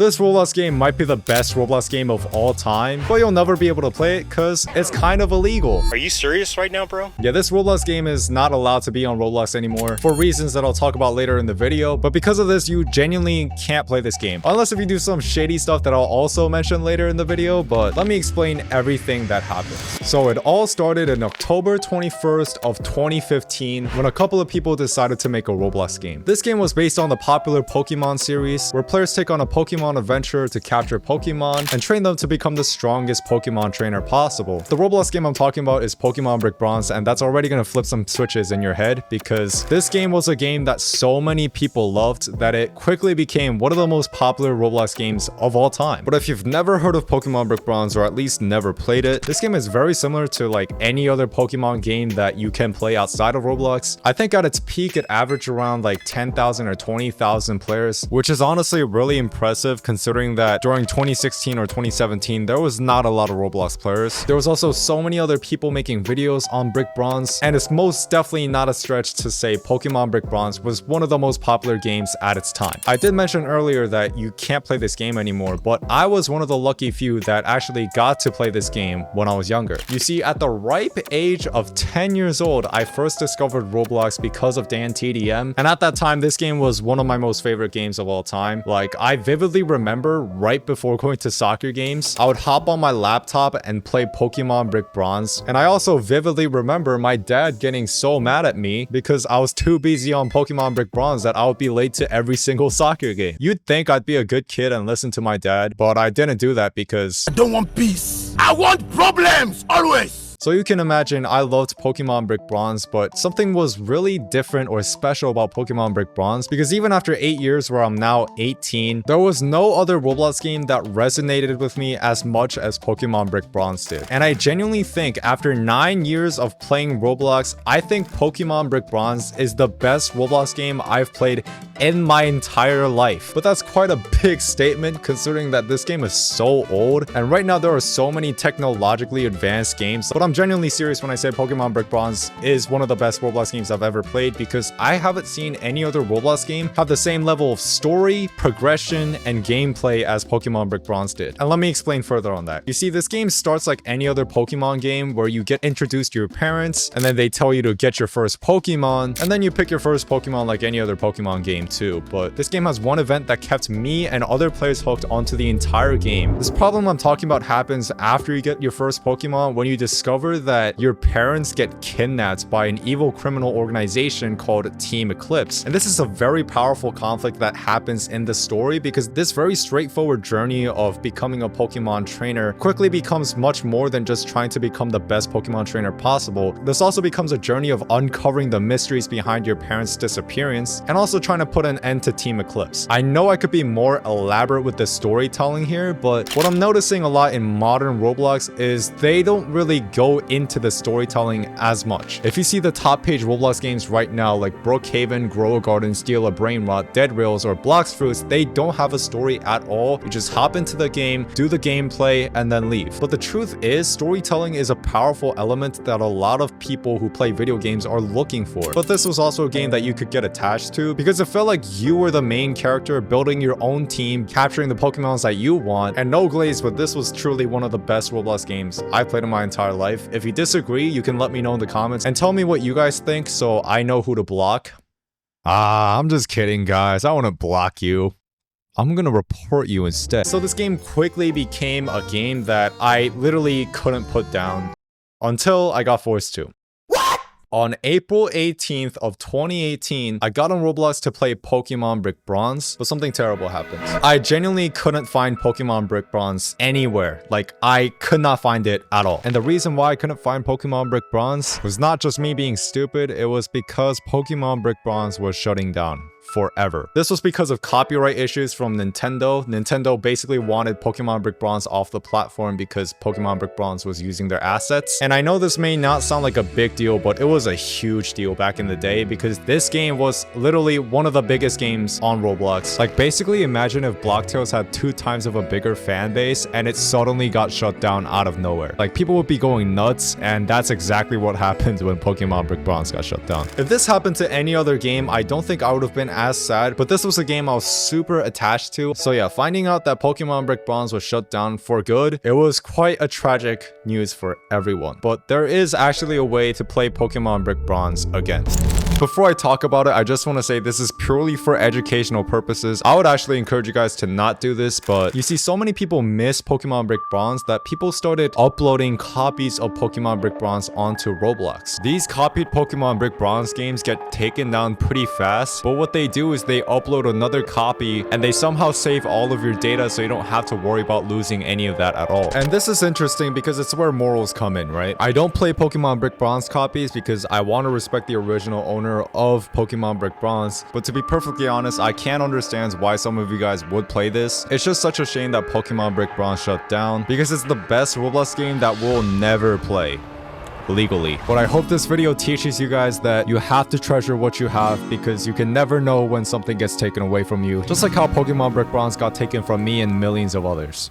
This Roblox game might be the best Roblox game of all time, but you'll never be able to play it because it's kind of illegal. Are you serious right now, bro? Yeah, this Roblox game is not allowed to be on Roblox anymore for reasons that I'll talk about later in the video, but because of this, you genuinely can't play this game. Unless if you do some shady stuff that I'll also mention later in the video, but let me explain everything that happened. So it all started in October 21st of 2015 when a couple of people decided to make a Roblox game. This game was based on the popular Pokemon series, where players take on a Pokemon adventure to capture Pokemon and train them to become the strongest Pokemon trainer possible. The Roblox game I'm talking about is Pokemon Brick Bronze, and that's already gonna flip some switches in your head because this game was a game that so many people loved that it quickly became one of the most popular Roblox games of all time. But if you've never heard of Pokemon Brick Bronze, or at least never played it, this game is very similar to like any other Pokemon game that you can play outside of Roblox. I think at its peak it averaged around like 10,000 or 20,000 players, which is honestly really impressive considering that during 2016 or 2017 there was not a lot of Roblox players. There was also so many other people making videos on Brick Bronze, and it's most definitely not a stretch to say Pokemon Brick Bronze was one of the most popular games at its time. I did mention earlier that you can't play this game anymore, but I was one of the lucky few that actually got to play this game when I was younger. You see, at the ripe age of 10 years old, I first discovered Roblox because of Dan TDM, and at that time this game was one of my most favorite games of all time. Like, I vividly remember right before going to soccer games, I would hop on my laptop and play Pokemon Brick Bronze, and I also vividly remember my dad getting so mad at me because I was too busy on Pokemon Brick Bronze that I would be late to every single soccer game. You'd think I'd be a good kid and listen to my dad, but I didn't do that because I don't want peace. I want problems, always. So you can imagine I loved Pokemon Brick Bronze, but something was really different or special about Pokemon Brick Bronze because even after 8 years where I'm now 18, there was no other Roblox game that resonated with me as much as Pokemon Brick Bronze did. And I genuinely think after 9 years of playing Roblox, I think Pokemon Brick Bronze is the best Roblox game I've played in my entire life. But that's quite a big statement considering that this game is so old, and right now there are so many technologically advanced games. But I'm genuinely serious when I say Pokemon Brick Bronze is one of the best Roblox games I've ever played because I haven't seen any other Roblox game have the same level of story, progression, and gameplay as Pokemon Brick Bronze did. And let me explain further on that. You see, this game starts like any other Pokemon game where you get introduced to your parents and then they tell you to get your first Pokemon, and then you pick your first Pokemon like any other Pokemon game too. But this game has one event that kept me and other players hooked onto the entire game. This problem I'm talking about happens after you get your first Pokemon when you discover that your parents get kidnapped by an evil criminal organization called Team Eclipse. And this is a very powerful conflict that happens in the story because this very straightforward journey of becoming a Pokemon trainer quickly becomes much more than just trying to become the best Pokemon trainer possible. This also becomes a journey of uncovering the mysteries behind your parents' disappearance and also trying to put an end to Team Eclipse. I know I could be more elaborate with the storytelling here, but what I'm noticing a lot in modern Roblox is they don't really go into the storytelling as much. If you see the top page Roblox games right now like Brookhaven, Grow a Garden, Steal a Brainrot, Dead Rails, or Blox Fruits, they don't have a story at all. You just hop into the game, do the gameplay, and then leave. But the truth is, storytelling is a powerful element that a lot of people who play video games are looking for. But this was also a game that you could get attached to because it felt like you were the main character building your own team, capturing the Pokemons that you want. And no glaze, but this was truly one of the best Roblox games I've played in my entire life. If you disagree, you can let me know in the comments and tell me what you guys think so I know who to block. I'm just kidding, guys. I wouldn't block you. I'm gonna report you instead. So this game quickly became a game that I literally couldn't put down until I got forced to. On April 18th of 2018, I got on Roblox to play Pokemon Brick Bronze, but something terrible happened. I genuinely couldn't find Pokemon Brick Bronze anywhere. Like, I could not find it at all. And the reason why I couldn't find Pokemon Brick Bronze was not just me being stupid, it was because Pokemon Brick Bronze was shutting down forever. This was because of copyright issues from Nintendo. Nintendo basically wanted Pokemon Brick Bronze off the platform because Pokemon Brick Bronze was using their assets. And I know this may not sound like a big deal, but it was a huge deal back in the day because this game was literally one of the biggest games on Roblox. Like, basically imagine if Blocktails had 2 times of a bigger fan base and it suddenly got shut down out of nowhere. Like, people would be going nuts, and that's exactly what happened when Pokemon Brick Bronze got shut down. If this happened to any other game, I don't think I would have been as sad, but this was a game I was super attached to. So yeah, finding out that Pokemon Brick Bronze was shut down for good, it was quite a tragic news for everyone. But there is actually a way to play Pokemon Brick Bronze again. Before I talk about it, I just want to say this is purely for educational purposes. I would actually encourage you guys to not do this, but you see so many people miss Pokemon Brick Bronze that people started uploading copies of Pokemon Brick Bronze onto Roblox. These copied Pokemon Brick Bronze games get taken down pretty fast, but what they do is they upload another copy and they somehow save all of your data so you don't have to worry about losing any of that at all. And this is interesting because it's where morals come in, right? I don't play Pokemon Brick Bronze copies because I want to respect the original owner of Pokemon Brick Bronze, but to be perfectly honest, I can't understand why some of you guys would play this. It's just such a shame that Pokemon Brick Bronze shut down because it's the best Roblox game that we'll never play legally. But I hope this video teaches you guys that you have to treasure what you have because you can never know when something gets taken away from you, just like how Pokemon Brick Bronze got taken from me and millions of others.